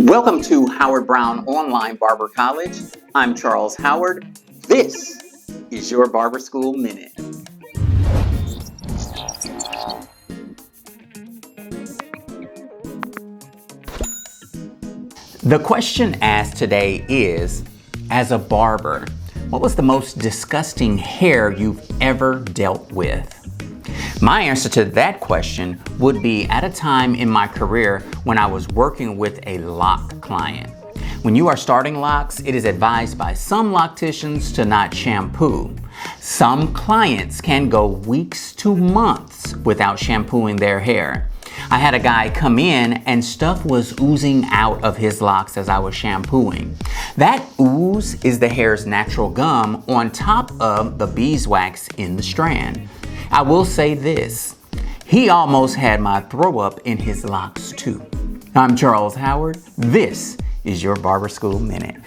Welcome to Howard Brown Online Barber College. I'm Charles Howard. This is your Barber School Minute. The question asked today is, as a barber, what was the most disgusting hair you've ever dealt with? My answer to that question would be at a time in my career when I was working with a lock client. When you are starting locks, it is advised by some locticians to not shampoo. Some clients can go weeks to months without shampooing their hair. I had a guy come in and stuff was oozing out of his locks as I was shampooing. That ooze is the hair's natural gum on top of the beeswax in the strand. I will say this, he almost had my throw up in his locks too. I'm Charles Howard. This is your Barber School Minute.